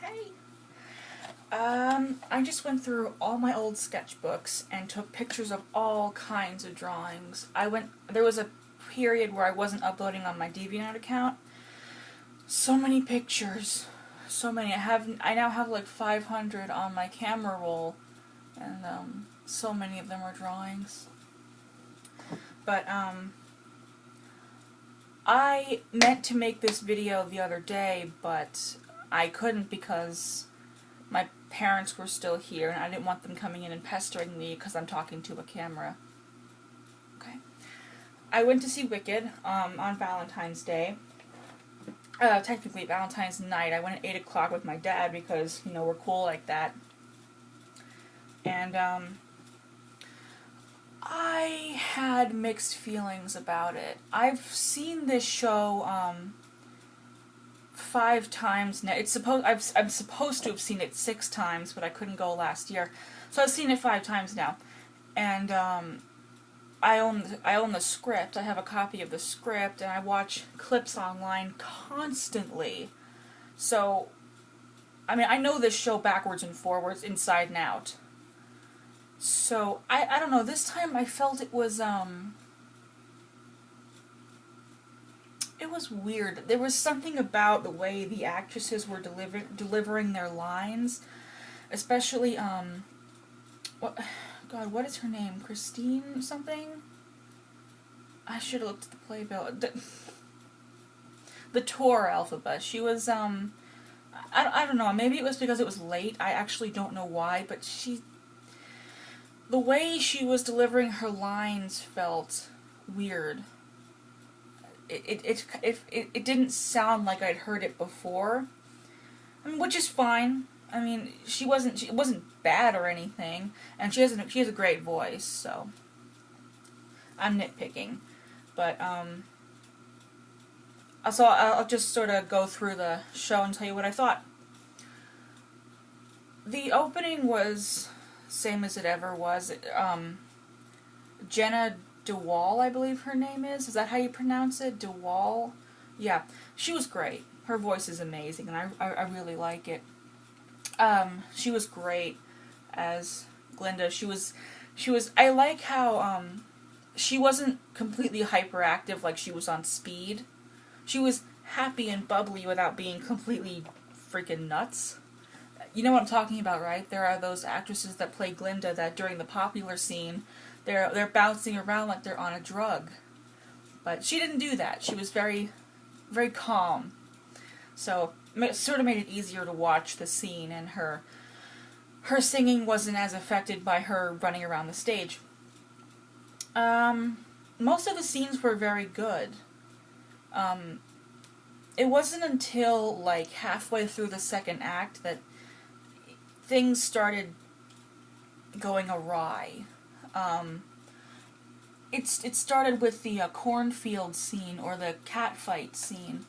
Hey. I just went through all my old sketchbooks and took pictures of all kinds of drawings. There was a period where I wasn't uploading on my DeviantArt account. So many pictures. So many. I now have like 500 on my camera roll, and so many of them are drawings. But I meant to make this video the other day, but I couldn't because my parents were still here and I didn't want them coming in and pestering me because I'm talking to a camera. Okay. I went to see Wicked on Valentine's Day. Technically Valentine's night. I went at 8 o'clock with my dad because, you know, we're cool like that. And I had mixed feelings about it. I've seen this show 5 times now. I'm supposed to have seen it 6 times, but I couldn't go last year, so I've seen it 5 times now. And I own the script. I have a copy of the script, and I watch clips online constantly. So, I mean, I know this show backwards and forwards, inside and out. So, I don't know, this time I felt it was weird. There was something about the way the actresses were delivering their lines, especially, what is her name? Christine something? I should have looked at the playbill. The tour alphabet. She was, I don't know, maybe it was because it was late. I actually don't know why, but the way she was delivering her lines felt weird. It didn't sound like I'd heard it before. I mean, which is fine. I mean, it wasn't bad or anything, and she has a great voice, so I'm nitpicking. But I'll just sort of go through the show and tell you what I thought. The opening was same as it ever was. Jenna DeWall, I believe her name is. Is that how you pronounce it? DeWall? Yeah, she was great. Her voice is amazing, and I really like it. She was great as Glinda. She was. I like how she wasn't completely hyperactive like she was on Speed. She was happy and bubbly without being completely freaking nuts. You know what I'm talking about, right? There are those actresses that play Glinda that during the popular scene, they're bouncing around like they're on a drug. But she didn't do that. She was very, very calm. So it sort of made it easier to watch the scene, and her singing wasn't as affected by her running around the stage. Most of the scenes were very good. It wasn't until like halfway through the second act that things started going awry. It started with the cornfield scene, or the catfight scene.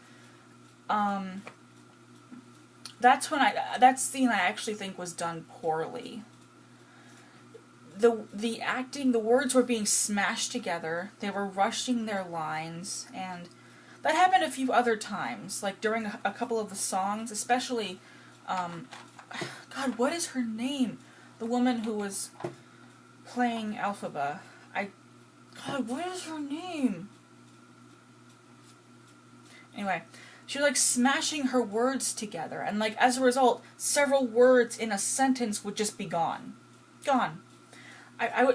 That scene I actually think was done poorly. The acting, the words were being smashed together, they were rushing their lines, and that happened a few other times, like during a couple of the songs, especially, God, what is her name? The woman who was playing Elphaba. God, what is her name? Anyway, she was like smashing her words together, and like as a result, several words in a sentence would just be gone. Gone.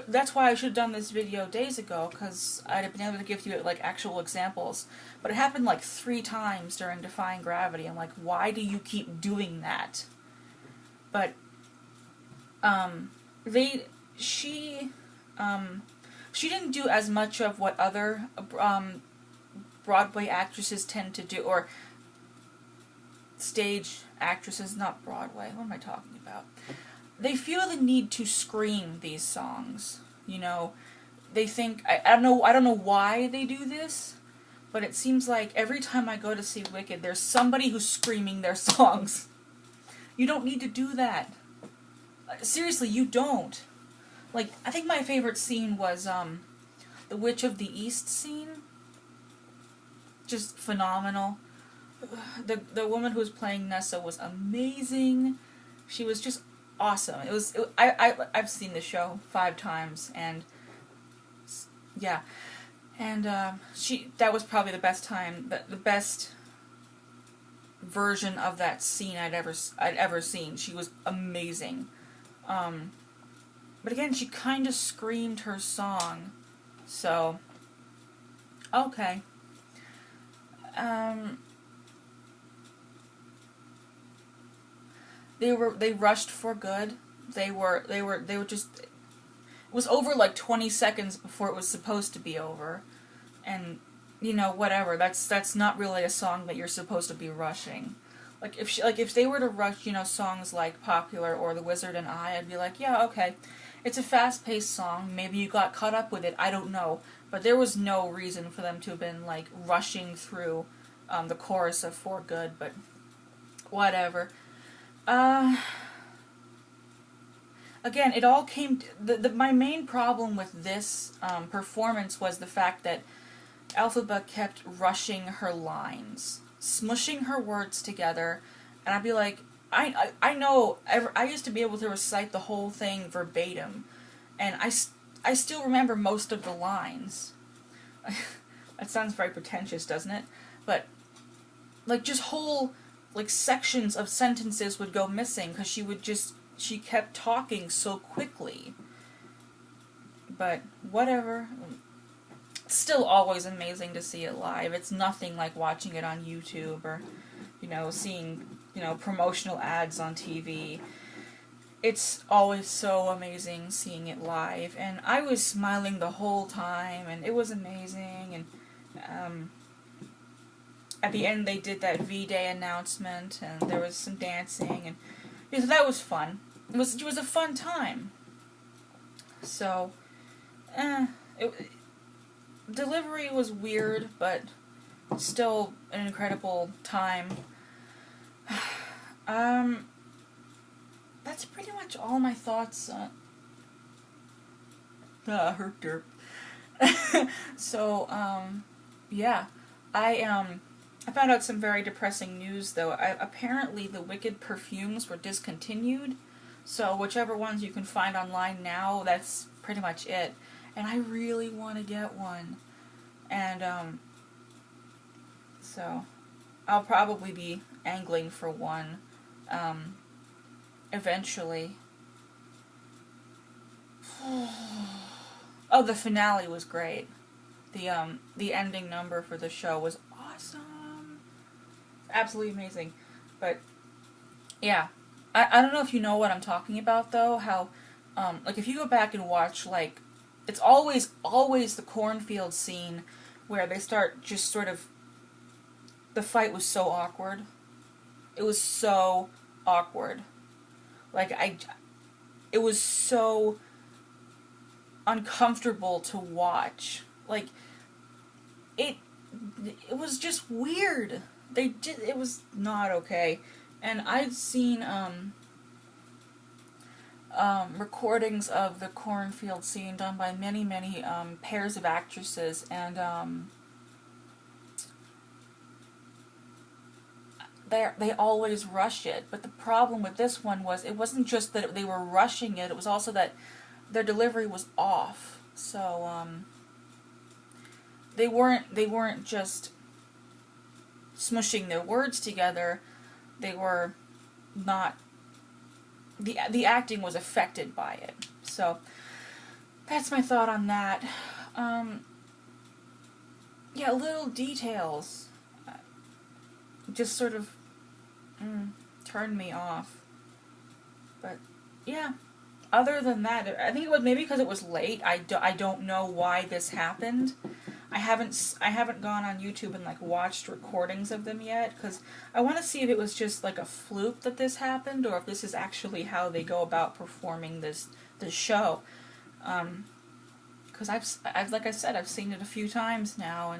That's why I should have done this video days ago, because I'd have been able to give you like actual examples. But it happened like 3 times during Defying Gravity. I'm like, why do you keep doing that? But she didn't do as much of what other Broadway actresses tend to do, or stage actresses, not Broadway. What am I talking about? They feel the need to scream these songs. You know, they think, I don't know why they do this, but it seems like every time I go to see Wicked, there's somebody who's screaming their songs. You don't need to do that. Seriously, you don't. Like, I think my favorite scene was the Witch of the East scene. Just phenomenal. the woman who was playing Nessa was amazing. She was just awesome. I've seen the show 5 times, and yeah, and that was probably the best time, the best version of that scene I'd ever seen. She was amazing. But again, she kind of screamed her song, so okay. They rushed for good. They were just, it was over like 20 seconds before it was supposed to be over. And whatever. That's not really a song that you're supposed to be rushing. Like if they were to rush, songs like Popular or The Wizard and I'd be like, yeah, okay. It's a fast-paced song. Maybe you got caught up with it. I don't know. But there was no reason for them to have been like rushing through the chorus of For Good, but whatever. Again, it all came my main problem with this performance was the fact that Elphaba kept rushing her lines, smushing her words together, and I'd be like, I know, I used to be able to recite the whole thing verbatim, and I still remember most of the lines. That sounds very pretentious, doesn't it? But, like, just whole, like, sections of sentences would go missing, because she kept talking so quickly. But, whatever. Still always amazing to see it live. It's nothing like watching it on YouTube or, seeing, promotional ads on TV. It's always so amazing seeing it live. And I was smiling the whole time, and it was amazing. And at the end they did that V-Day announcement, and there was some dancing, and so that was fun. It was a fun time. So, delivery was weird, but still an incredible time. That's pretty much all my thoughts on... herp derp. So, yeah. I found out some very depressing news, though. Apparently the Wicked perfumes were discontinued, so whichever ones you can find online now, that's pretty much it. And I really want to get one. And, so, I'll probably be angling for one, eventually. Oh, the finale was great. The ending number for the show was awesome. Absolutely amazing. But, yeah. I don't know if you know what I'm talking about, though, how, like, if you go back and watch, like, it's always the cornfield scene where they start just sort of... The fight was so awkward. It was so awkward. Like, it was so uncomfortable to watch. Like, it was just weird. It was not okay. And I'd seen, recordings of the cornfield scene done by many pairs of actresses, and they always rush it. But the problem with this one was it wasn't just that they were rushing it, it was also that their delivery was off. So they weren't just smushing their words together. They were not... The acting was affected by it. So, that's my thought on that. Yeah, little details just sort of turned me off. But, yeah. Other than that, I think it was maybe because it was late. I don't know why this happened. I haven't gone on YouTube and, like, watched recordings of them yet, because I want to see if it was just, like, a fluke that this happened, or if this is actually how they go about performing this show. Because I've like I said, I've seen it a few times now,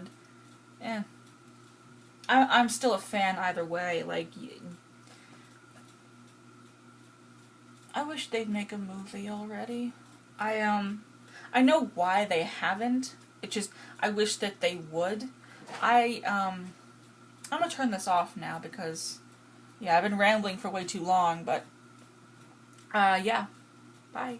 and I'm still a fan either way. Like, I wish they'd make a movie already. I know why they haven't. It's just, I wish that they would. I'm gonna turn this off now because, yeah, I've been rambling for way too long, but, yeah. Bye.